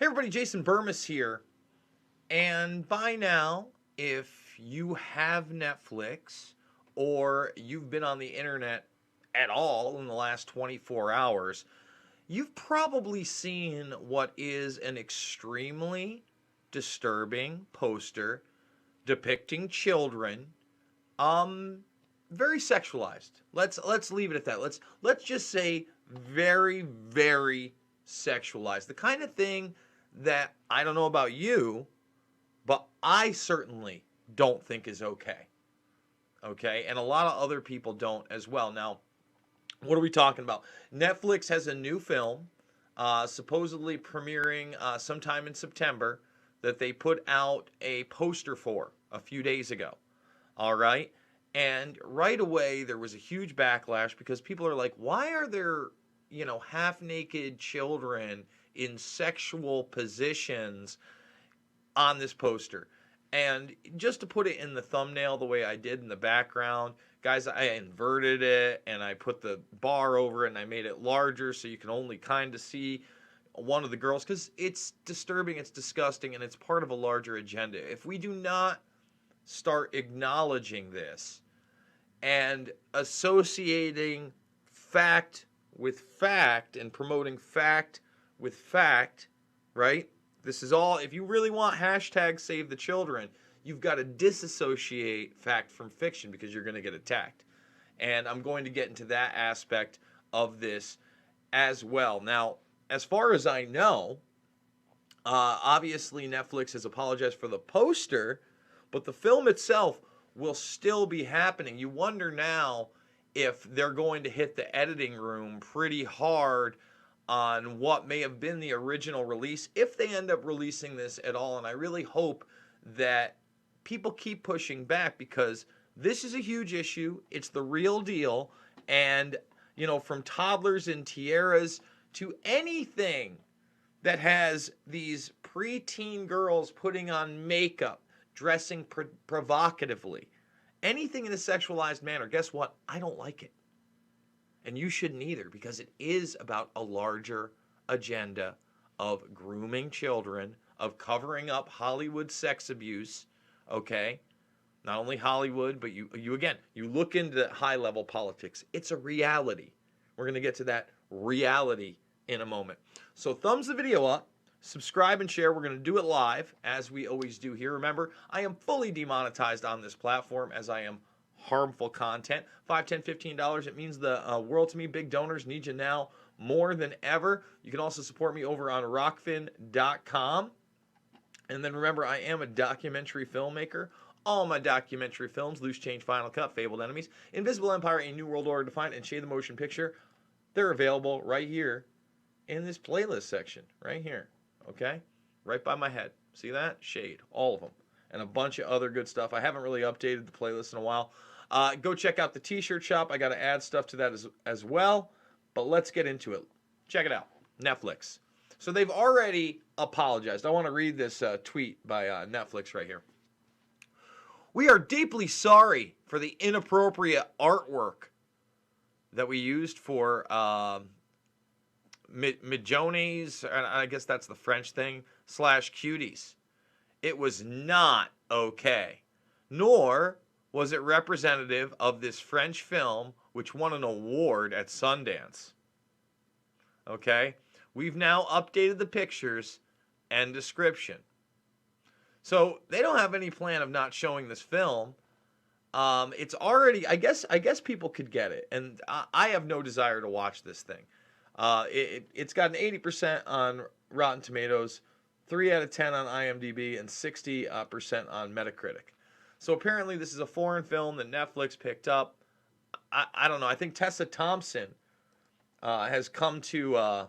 Hey everybody, Jason Burmis here. And by now, if you have Netflix or you've been on the internet at all in the last 24 hours, you've probably seen what is an extremely disturbing poster depicting children, um very sexualized. Let's leave it at that. Let's just say very sexualized. The kind of thing that I don't know about you, but I certainly don't think is okay. Okay? And a lot of other people don't as well. Now, what are we talking about? Netflix has a new film, supposedly premiering sometime in September, that they put out a poster for a few days ago. All right? And right away, there was a huge backlash because people are like, why are there, half naked children in sexual positions on this poster? And just to put it in the thumbnail the way I did in the background, guys, I inverted it and I put the bar over it and I made it larger so you can only kind of see one of the girls because it's disturbing, it's disgusting, and it's part of a larger agenda. If we do not start acknowledging this and associating fact with fact and promoting fact with fact, right? This is all, if you really want hashtag save the children, you've got to disassociate fact from fiction because you're going to get attacked. And I'm going to get into that aspect of this as well. Now, as far as I know, obviously Netflix has apologized for the poster, but the film itself will still be happening. You wonder now if they're going to hit the editing room pretty hard on what may have been the original release, if they end up releasing this at all. And I really hope that people keep pushing back because this is a huge issue. It's the real deal. And, from toddlers and tiaras to anything that has these preteen girls putting on makeup, dressing provocatively, anything in a sexualized manner, guess what? I don't like it. And you shouldn't either, because it is about a larger agenda of grooming children, of covering up Hollywood sex abuse, okay? Not only Hollywood, but you again, you look into high-level politics. It's a reality. We're going to get to that reality in a moment. So thumbs the video up, subscribe and share. We're going to do it live, as we always do here. Remember, I am fully demonetized on this platform, as I am harmful content. $5, $10, $15. It means the world to me. Big donors need you now more than ever. You can also support me over on rockfin.com. And then remember, I am a documentary filmmaker. All my documentary films, Loose Change, Final Cut, Fabled Enemies, Invisible Empire, A New World Order Defined, and Shade the Motion Picture, they're available right here in this playlist section, right here, okay? Right by my head. See that? Shade, all of them. And a bunch of other good stuff. I haven't really updated the playlist in a while. Go check out the t-shirt shop. I got to add stuff to that as well. But let's get into it. Check it out. Netflix. So they've already apologized. I want to read this tweet by Netflix right here. We are deeply sorry for the inappropriate artwork that we used for Midjourneys, and I guess that's the French thing, / Cuties. It was not okay, nor was it representative of this French film, which won an award at Sundance. Okay? We've now updated the pictures and description. So they don't have any plan of not showing this film. It's already, I guess people could get it, and I have no desire to watch this thing. It's got an 80% on Rotten Tomatoes, 3 out of 10 on IMDb, and 60% on Metacritic. So apparently this is a foreign film that Netflix picked up. I don't know. I think Tessa Thompson has come to,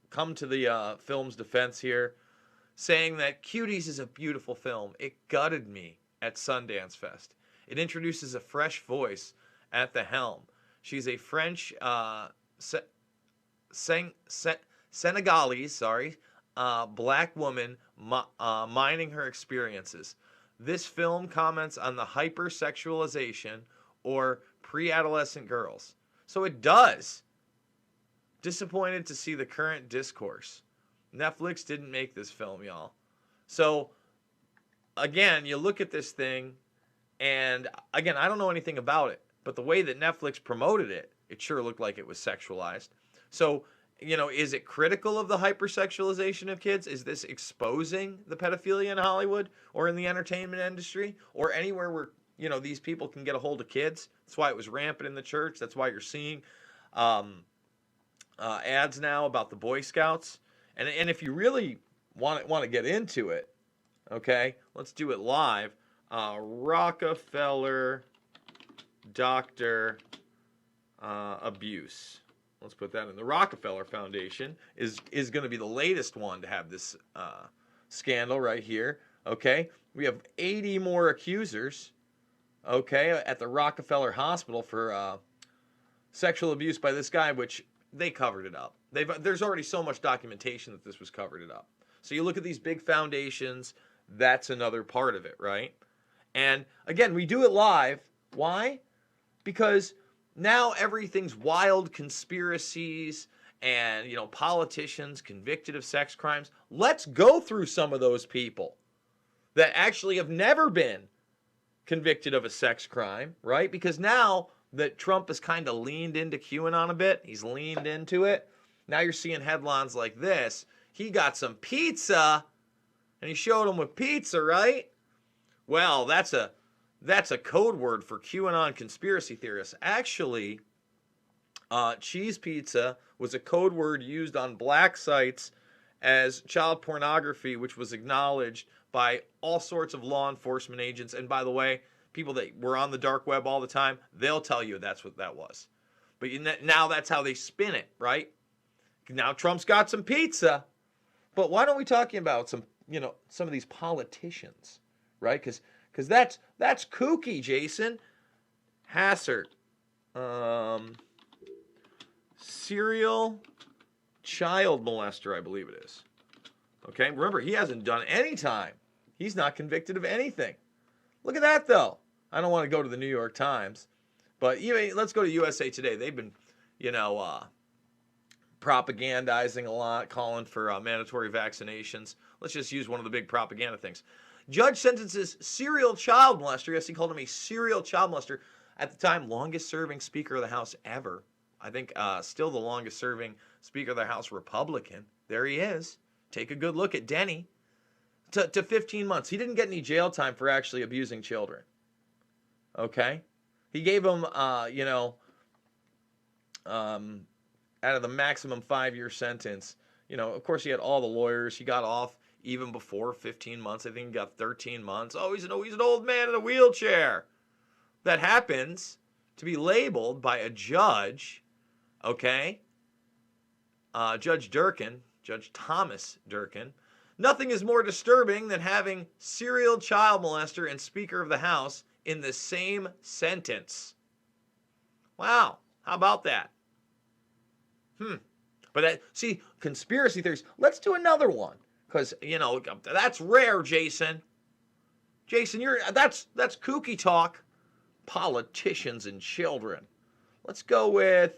come to the film's defense here, saying that Cuties is a beautiful film. It gutted me at Sundance Fest. It introduces a fresh voice at the helm. She's a French Senegalese, black woman mining her experiences. This film comments on the hypersexualization or pre-adolescent girls. So it does Disappointed to see the current discourse. Netflix didn't make this film, y'all. So, again, you look at this thing, and again, I don't know anything about it, but the way that Netflix promoted it, it sure looked like it was sexualized. So, is it critical of the hypersexualization of kids? Is this exposing the pedophilia in Hollywood or in the entertainment industry or anywhere where, these people can get a hold of kids? That's why it was rampant in the church. That's why you're seeing ads now about the Boy Scouts. And if you really want to get into it, okay, let's do it live. Rockefeller Doctor Abuse. Let's put that in. The Rockefeller Foundation is going to be the latest one to have this scandal right here. Okay, we have 80 more accusers. Okay, at the Rockefeller Hospital for sexual abuse by this guy, which they covered it up. There's already so much documentation that this was covered it up. So you look at these big foundations, that's another part of it, right? And again, we do it live. Why? Because now everything's wild conspiracies and, politicians convicted of sex crimes. Let's go through some of those people that actually have never been convicted of a sex crime, right? Because now that Trump has kind of leaned into QAnon a bit, he's leaned into it. Now you're seeing headlines like this. He got some pizza, and he showed him with pizza, right? Well, that's a code word for QAnon conspiracy theorists. Actually, cheese pizza was a code word used on black sites as child pornography, which was acknowledged by all sorts of law enforcement agents. And by the way, people that were on the dark web all the time, they'll tell you that's what that was. But now that's how they spin it, right? Now Trump's got some pizza. But why don't we talk about some of these politicians, right? Because that's kooky, Jason. Hassert. Serial child molester, I believe it is. Okay, remember, he hasn't done any time. He's not convicted of anything. Look at that, though. I don't want to go to the New York Times, but let's go to USA Today. They've been, propagandizing a lot, calling for mandatory vaccinations. Let's just use one of the big propaganda things. Judge sentences serial child molester. Yes, he called him a serial child molester. At the time, longest-serving Speaker of the House ever. I think still the longest-serving Speaker of the House Republican. There he is. Take a good look at Denny. To 15 months. He didn't get any jail time for actually abusing children. Okay? He gave him, out of the maximum 5-year sentence, of course he had all the lawyers. He got off even before 15 months. I think he got 13 months. Oh, he's an old man in a wheelchair. That happens to be labeled by a judge, okay? Judge Durkin, Judge Thomas Durkin. Nothing is more disturbing than having serial child molester and Speaker of the House in the same sentence. Wow, how about that? But conspiracy theories. Let's do another one, because that's rare, Jason. Jason, that's kooky talk. Politicians and children. Let's go with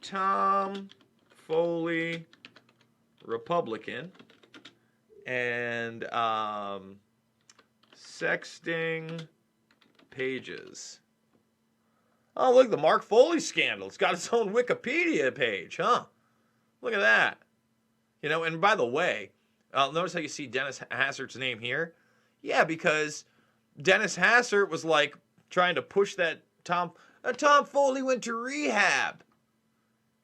Tom Foley, Republican, and sexting pages. Oh, look, the Mark Foley scandal. It's got its own Wikipedia page, huh? Look at that. And by the way, notice how you see Dennis Hassert's name here? Yeah, because Dennis Hassert was like trying to push that Tom Foley went to rehab.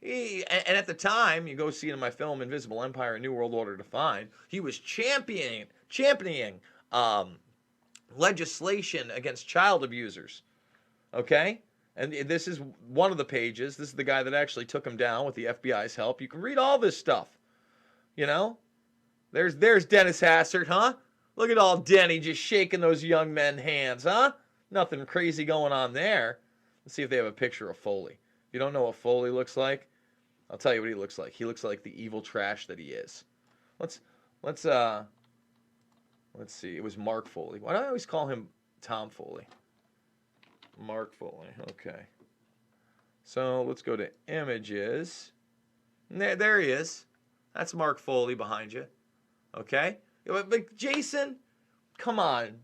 And at the time, you go see it in my film Invisible Empire: A New World Order Defined, he was championing legislation against child abusers. Okay? And this is one of the pages. This is the guy that actually took him down with the FBI's help. You can read all this stuff. There's Dennis Hassert, huh? Look at all Denny just shaking those young men's hands, huh? Nothing crazy going on there. Let's see if they have a picture of Foley. If you don't know what Foley looks like, I'll tell you what he looks like. He looks like the evil trash that he is. Let's see. It was Mark Foley. Why do I always call him Tom Foley? Mark Foley. Okay. So let's go to images. There he is. That's Mark Foley behind you. Okay? But Jason, come on.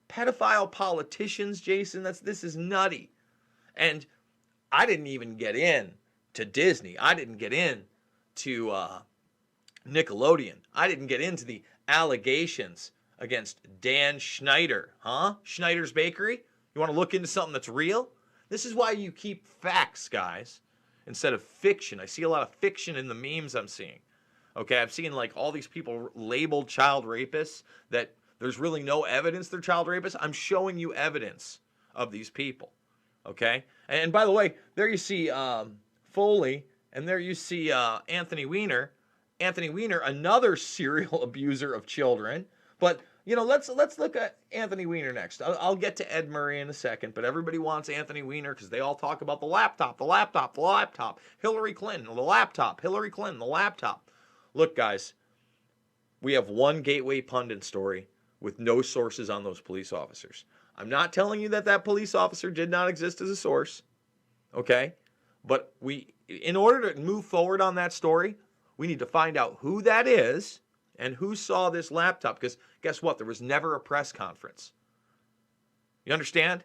Pedophile politicians, Jason, this is nutty. And I didn't even get in to Disney. I didn't get in to Nickelodeon. I didn't get into the allegations against Dan Schneider. Huh? Schneider's Bakery? You want to look into something that's real? This is why you keep facts, guys, instead of fiction. I see a lot of fiction in the memes I'm seeing. Okay, I've seen like all these people labeled child rapists that there's really no evidence they're child rapists. I'm showing you evidence of these people. Okay? And by the way, there you see Foley, and there you see Anthony Weiner. Anthony Weiner, another serial abuser of children. But, you know, let's look at Anthony Weiner next. I'll get to Ed Murray in a second, but everybody wants Anthony Weiner because they all talk about the laptop, the laptop, the laptop. Hillary Clinton, the laptop. Hillary Clinton, the laptop. Look, guys, we have one Gateway Pundit story with no sources on those police officers. I'm not telling you that police officer did not exist as a source, okay? But in order to move forward on that story, we need to find out who that is and who saw this laptop. Because guess what? There was never a press conference. You understand?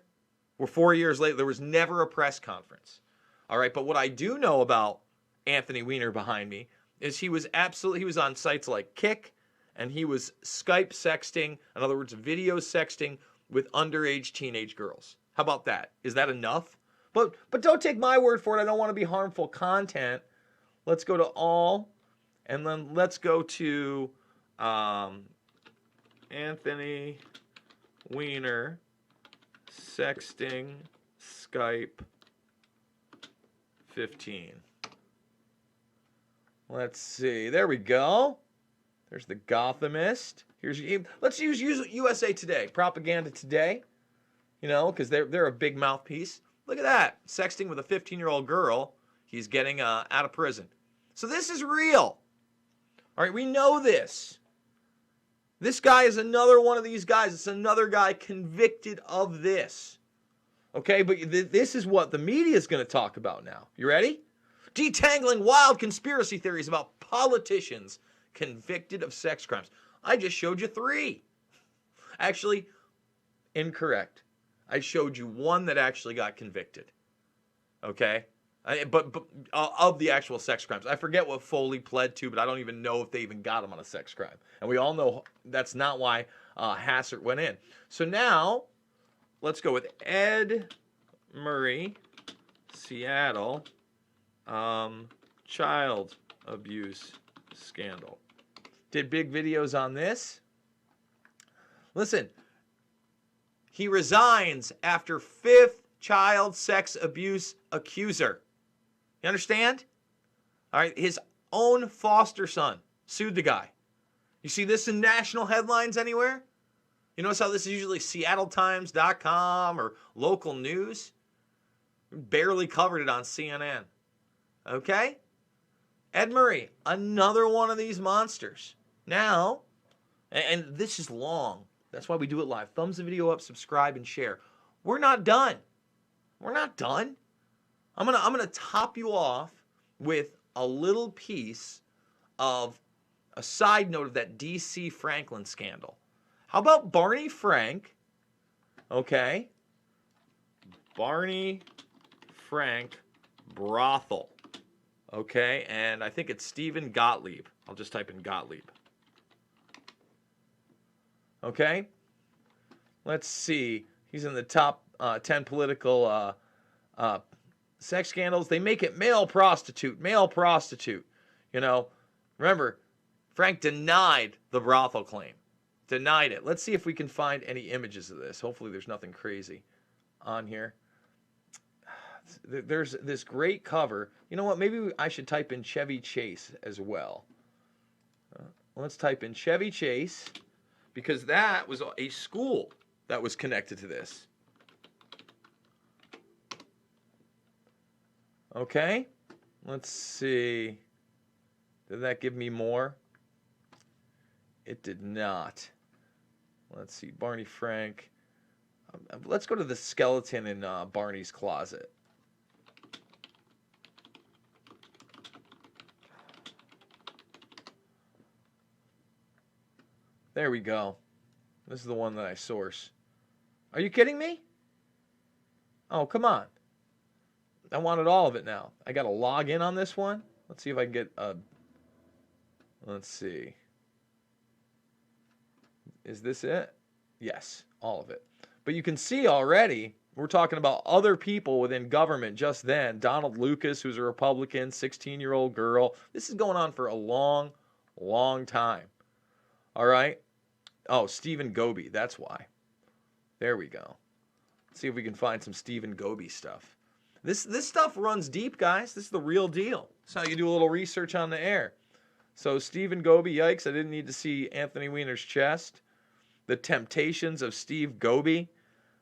We're 4 years later. There was never a press conference. All right, but what I do know about Anthony Weiner behind me is he was on sites like Kik, and he was Skype sexting, in other words, video sexting with underage teenage girls. How about that? Is that enough? But don't take my word for it. I don't want to be harmful content. Let's go to all, and then let's go to Anthony Weiner sexting Skype 15. Let's see. There we go. There's the Gothamist. Let's use USA Today, Propaganda Today. You know, because they're a big mouthpiece. Look at that. Sexting with a 15-year-old girl. He's getting out of prison. So this is real. All right, we know this. This guy is another one of these guys. It's another guy convicted of this. Okay, but this is what the media is going to talk about now. You ready? Detangling wild conspiracy theories about politicians convicted of sex crimes. I just showed you 3. Actually, incorrect. I showed you 1 that actually got convicted. Okay? But of the actual sex crimes. I forget what Foley pled to, but I don't even know if they even got him on a sex crime. And we all know that's not why Hassert went in. So now, let's go with Ed Murray, Seattle, child abuse scandal. Did big videos on this. Listen, he resigns after 5th child sex abuse accuser. You understand? All right, his own foster son sued the guy. You see this in national headlines anywhere? You notice how this is usually SeattleTimes.com or local news? We barely covered it on CNN. Okay? Ed Murray, another one of these monsters. Now, and this is long. That's why we do it live. Thumbs the video up, subscribe, and share. We're not done. We're not done. I'm gonna top you off with a little piece of a side note of that D.C. Franklin scandal. How about Barney Frank? Okay. Barney Frank brothel. Okay, and I think it's Stephen Gottlieb. I'll just type in Gottlieb. Okay. Let's see. He's in the top 10 political sex scandals. They make it male prostitute. You know, remember, Frank denied the brothel claim. Denied it. Let's see if we can find any images of this. Hopefully there's nothing crazy on here. There's this great cover. You know what? Maybe I should type in Chevy Chase as well. Let's type in Chevy Chase, because that was a school that was connected to this. Okay, let's see. Did that give me more? It did not. Let's see, Barney Frank. Let's go to the skeleton in Barney's closet. There we go. This is the one that I source. Are you kidding me? Oh, come on. I wanted all of it now. I got to log in on this one. Let's see if I can get a... Let's see. Is this it? Yes, all of it. But you can see already, we're talking about other people within government just then. Donald Lucas, who's a Republican, 16-year-old girl. This is going on for a long, long time. All right? Oh, Stephen Goby. That's why. There we go. Let's see if we can find some Stephen Goby stuff. This stuff runs deep, guys. This is the real deal. That's how you do a little research on the air. So Stephen Goby, yikes, I didn't need to see Anthony Weiner's chest. The Temptations of Steve Goby.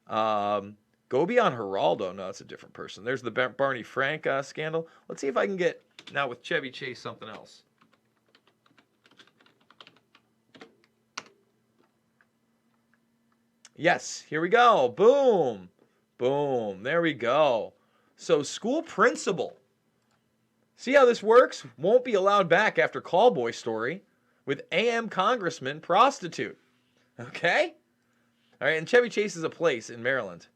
Goby on Geraldo. No, it's a different person. There's the Barney Frank scandal. Let's see if I can get, now with Chevy Chase, something else. Yes, here we go. Boom. Boom. There we go. So school principal. See how this works? Won't be allowed back after callboy story with AM congressman prostitute. Okay? All right, and Chevy Chase is a place in Maryland.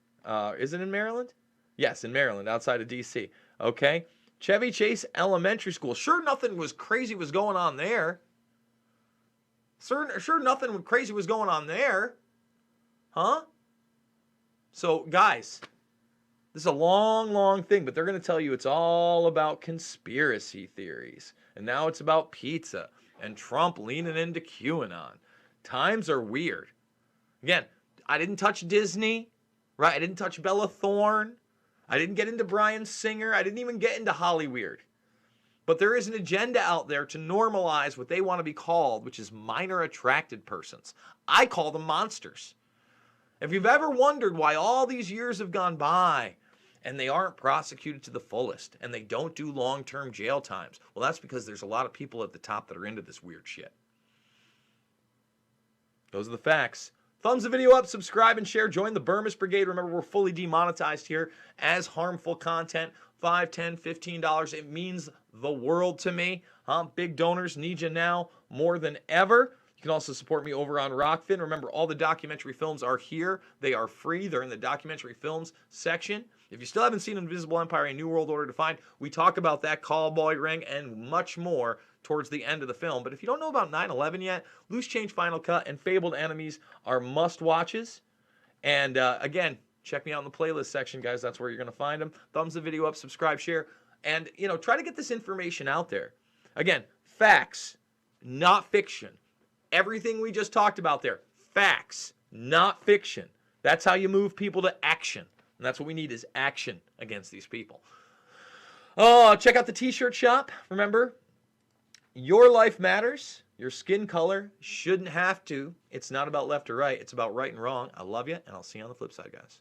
Is it in Maryland? Yes, in Maryland, outside of D.C. Okay? Chevy Chase Elementary School. Sure nothing was crazy was going on there. Sure nothing crazy was going on there. Huh? So, guys, this is a long, long thing, but they're going to tell you it's all about conspiracy theories. And now it's about pizza and Trump leaning into QAnon. Times are weird. Again, I didn't touch Disney, right? I didn't touch Bella Thorne. I didn't get into Bryan Singer. I didn't even get into Hollyweird. But there is an agenda out there to normalize what they want to be called, which is minor attracted persons. I call them monsters. If you've ever wondered why all these years have gone by and they aren't prosecuted to the fullest and they don't do long-term jail times, well, that's because there's a lot of people at the top that are into this weird shit. Those are the facts. Thumbs the video up, subscribe, and share. Join the Burmis Brigade. Remember, we're fully demonetized here as harmful content. $5, $10, $15. It means the world to me. Big donors need you now more than ever. You can also support me over on Rockfin. Remember, all the documentary films are here. They are free. They're in the documentary films section. If you still haven't seen Invisible Empire, A New World Order Defined, we talk about that cowboy ring and much more towards the end of the film. But if you don't know about 9/11 yet, Loose Change Final Cut and Fabled Enemies are must-watches. And again, check me out in the playlist section, guys. That's where you're going to find them. Thumbs the video up, subscribe, share. And, try to get this information out there. Again, facts, not fiction. Everything we just talked about there, facts, not fiction. That's how you move people to action. And that's what we need is action against these people. Oh, check out the t-shirt shop. Remember, your life matters. Your skin color shouldn't have to. It's not about left or right. It's about right and wrong. I love you, and I'll see you on the flip side, guys.